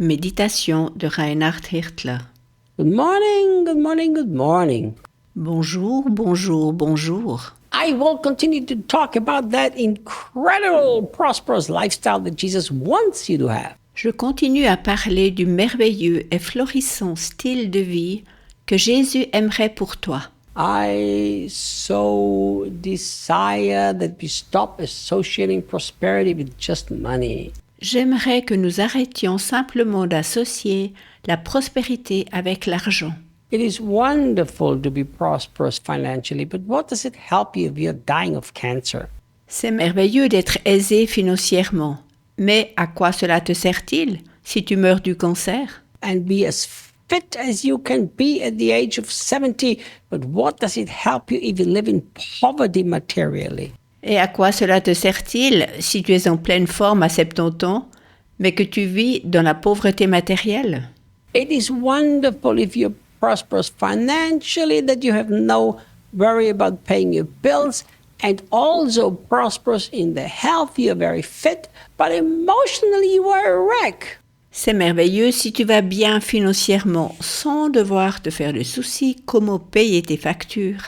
Méditation de Reinhard Hirtler. Good morning, good morning, good morning. Bonjour, bonjour, bonjour. I will continue to talk about that incredible, prosperous lifestyle that Jesus wants you to have. Je continue à parler du merveilleux et florissant style de vie que Jésus aimerait pour toi. I so desire that we stop associating prosperity with just money. J'aimerais que nous arrêtions simplement d'associer la prospérité avec l'argent. It is wonderful to be prosperous financially, but what does it help you if you're dying of cancer? C'est merveilleux d'être aisé financièrement, mais à quoi cela te sert-il si tu meurs du cancer? And be as fit as you can be at the age of 70, but what does it help you if you live in poverty materially? Et à quoi cela te sert-il si tu es en pleine forme à 70 ans, mais que tu vis dans la pauvreté matérielle? It is wonderful if you're prosperous financially, that you have no worry about paying your bills, and also prosperous in the health, you're very fit, but emotionally you are a wreck. C'est merveilleux si tu vas bien financièrement sans devoir te faire de soucis comment payer tes factures,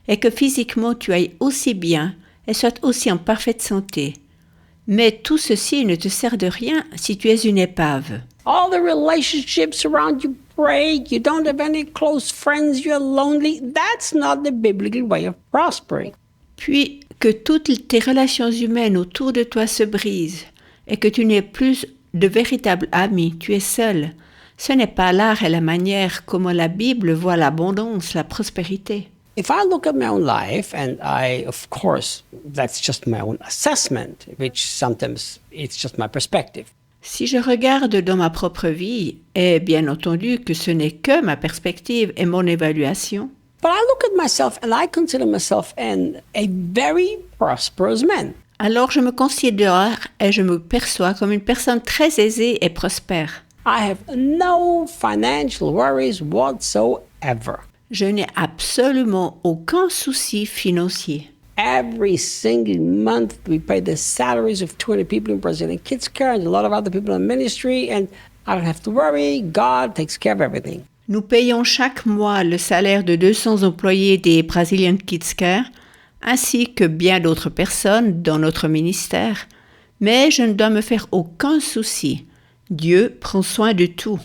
et que physiquement tu ailles aussi bien et sois aussi en parfaite santé. Mais tout ceci ne te sert de rien si tu es une épave. All the relationships around you break, you don't have any close friends, you're lonely. That's not the biblical way of prospering. Puis que toutes tes relations humaines autour de toi se brisent et que tu n'aies plus de véritables amis, tu es seul. Ce n'est pas l'art et la manière comment la Bible voit l'abondance, la prospérité. If I look at my own life, and of course, that's just my own assessment, which sometimes it's just my perspective. Si je regarde dans ma propre vie, et bien entendu que ce n'est que ma perspective et mon évaluation, But I look at myself and I consider myself a very prosperous man. alors je me considère et je me perçois comme une personne très aisée et prospère. I have no financial worries whatsoever. Je n'ai absolument aucun souci financier. Every single month, we pay the salaries of 200 people in Brazilian Kids Care and a lot of other people in ministry, and I don't have to worry. God takes care of everything. Nous payons chaque mois le salaire de 200 employés des Brazilian Kids Care, ainsi que bien d'autres personnes dans notre ministère, mais je ne dois me faire aucun souci. Dieu prend soin de tout.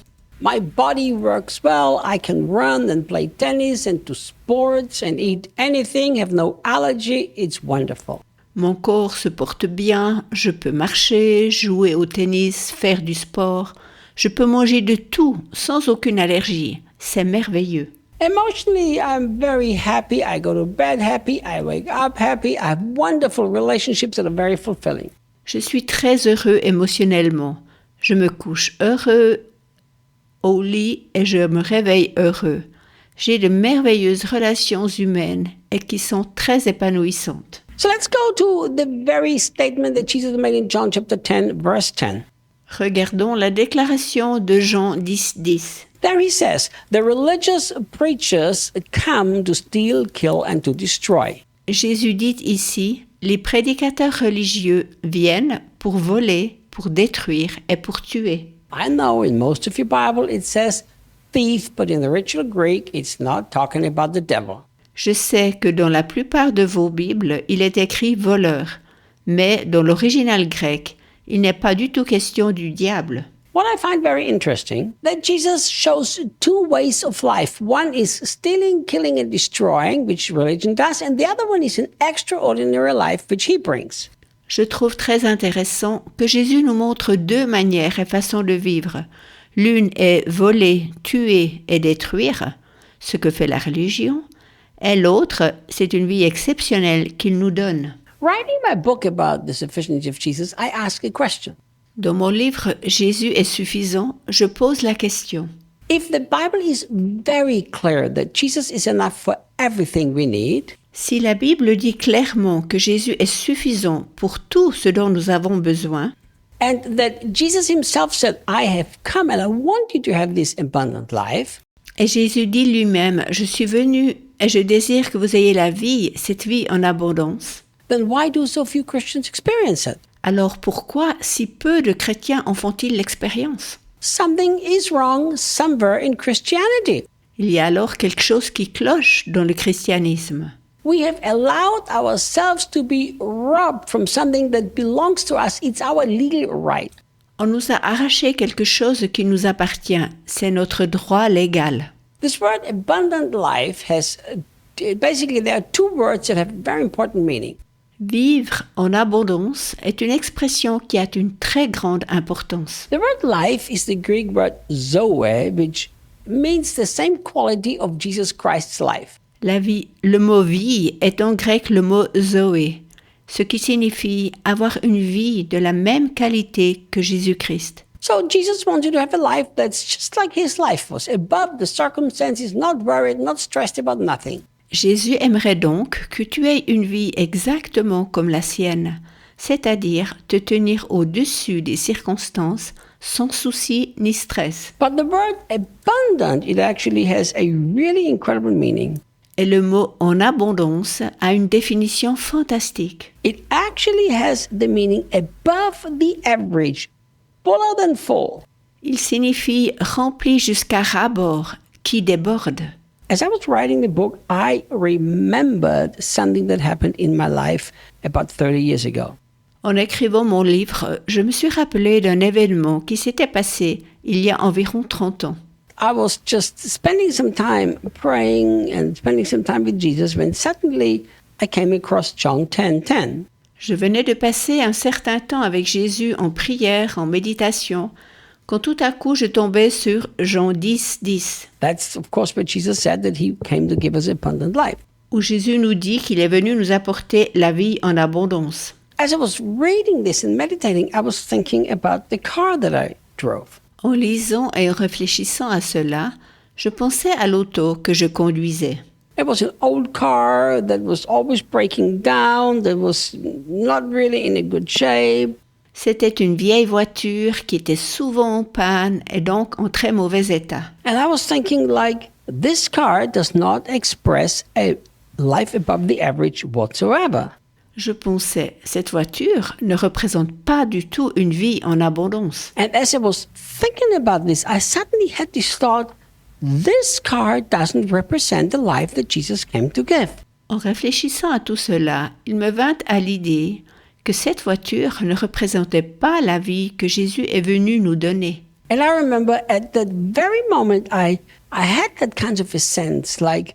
My body works well. I can run and play tennis and do sports and eat anything, have no allergy. It's wonderful. Mon corps se porte bien, je peux marcher, jouer au tennis, faire du sport. Je peux manger de tout sans aucune allergie. C'est merveilleux. Emotionally, I'm very happy. I go to bed happy. I wake up happy. I have wonderful relationships that are very fulfilling. Je suis très heureux émotionnellement. Je me couche heureux au lit et je me réveille heureux. J'ai de merveilleuses relations humaines et qui sont très épanouissantes. So let's go to the very statement that Jesus made in John chapter 10, verse 10. Regardons la déclaration de Jean 10:10. There he says, the religious preachers come to steal, kill, and to destroy. Jésus dit ici, les prédicateurs religieux viennent pour voler, pour détruire et pour tuer. I know in most of your Bible it says thief, but in the original Greek it's not talking about the devil. Je sais que dans la plupart de vos Bibles, il est écrit voleur, mais dans l'original grec, il n'est pas du tout question du diable. What I find very interesting, that Jesus shows two ways of life. One is stealing, killing, and destroying, which religion does, and the other one is an extraordinary life, which he brings. Je trouve très intéressant que Jésus nous montre deux manières et façons de vivre. L'une est voler, tuer et détruire, ce que fait la religion, et l'autre, c'est une vie exceptionnelle qu'il nous donne. Writing my book about the sufficiency of Jesus, I ask a question. Dans mon livre « Jésus est suffisant », je pose la question. If the Bible is very clear that Jesus is enough for everything we need, Si la Bible dit clairement que Jésus est suffisant pour tout ce dont nous avons besoin, and that Jesus himself said, I have come and I want you to have this abundant life, et Jésus dit lui-même « Je suis venu et je désire que vous ayez la vie, cette vie en abondance », then why do so few Christians experience it? alors pourquoi si peu de chrétiens en font-ils l'expérience? something is wrong somewhere in Christianity. Il y a alors quelque chose qui cloche dans le christianisme. We have allowed ourselves to be robbed from something that belongs to us. It's our legal right. On nous a arraché quelque chose qui nous appartient. C'est notre droit légal. This word abundant life has, basically there are two words that have very important meaning. Vivre en abondance est une expression qui a une très grande importance. The word life is the Greek word zoe, which means the same quality of Jesus Christ's life. La vie, le mot vie est en grec le mot zoé, ce qui signifie avoir une vie de la même qualité que Jésus-Christ. So Jesus wants you to have a life that's just like his life was, above the circumstances, not worried, not stressed about nothing. Jésus aimerait donc que tu aies une vie exactement comme la sienne, c'est-à-dire te tenir au-dessus des circonstances sans souci ni stress. But the word abundant, it actually has a really incredible meaning. Et le mot en abondance a une définition fantastique. It actually has the meaning above the average, fuller than full. Il signifie rempli jusqu'à ras-bord, qui déborde. As I was writing the book, I remembered something that happened in my life about 30 years ago. En écrivant mon livre, je me suis rappelé d'un événement qui s'était passé il y a environ 30 ans. I was just spending some time praying and spending some time with Jesus when suddenly I came across John 10:10. Je venais de passer un certain temps avec Jésus en prière, en méditation, quand tout à coup je tombais sur Jean 10:10, That's of course what Jesus said, that he came to give us abundant life. où Jésus nous dit qu'il est venu nous apporter la vie en abondance. As I was reading this and meditating, I was thinking about the car that I drove. En lisant et en réfléchissant à cela, je pensais à l'auto que je conduisais. It was an old car that was always breaking down, that was not really in a good shape. C'était une vieille voiture qui était souvent en panne et donc en très mauvais état. And I was thinking, like, this car does not express a life above the average whatsoever. Je pensais, cette voiture ne représente pas du tout une vie en abondance. And as I was thinking about this, I suddenly had this thought, this car doesn't represent the life that Jesus came to give. En réfléchissant à tout cela, il me vint à l'idée que cette voiture ne représentait pas la vie que Jésus est venu nous donner. And I remember at that very moment, I had that kind of a sense, like,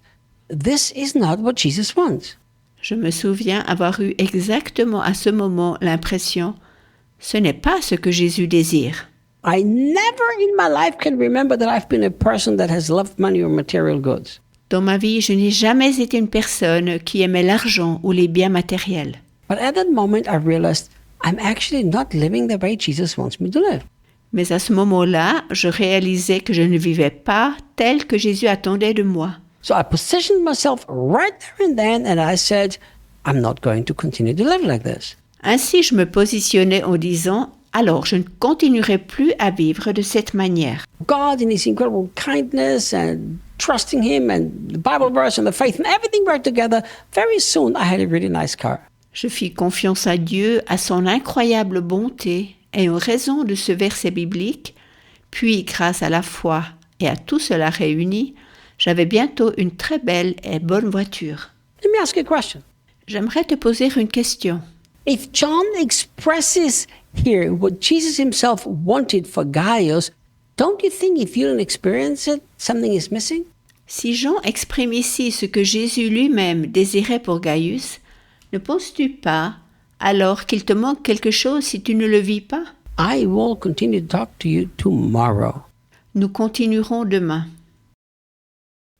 this is not what Jesus wants. Je me souviens avoir eu exactement à ce moment l'impression « ce n'est pas ce que Jésus désire ». I never in my life can remember that I've been a person that has loved money or material goods. Dans ma vie, je n'ai jamais été une personne qui aimait l'argent ou les biens matériels. But at that moment, I realized I'm actually not living the way Jesus wants me to live. Mais à ce moment-là, je réalisais que je ne vivais pas tel que Jésus attendait de moi. So I positioned myself right there and then, and I said, I'm not going to continue to live like this. Ainsi, je me positionnais en disant « alors, je ne continuerai plus à vivre de cette manière. God, in His incredible kindness and trusting Him and the Bible verse and the faith and everything worked together, very soon I had a really nice car. Je fis confiance à Dieu, à son incroyable bonté, et en raison de ce verset biblique, puis grâce à la foi et à tout cela réuni, j'avais bientôt une très belle et bonne voiture. Let me ask you a question. J'aimerais te poser une question. If John expresses here what Jesus himself wanted for Gaius, don't you think if you don't experience it, something is missing? Si Jean exprime ici ce que Jésus lui-même désirait pour Gaius, ne penses-tu pas alors qu'il te manque quelque chose si tu ne le vis pas? I will continue to talk to you tomorrow. Nous continuerons demain.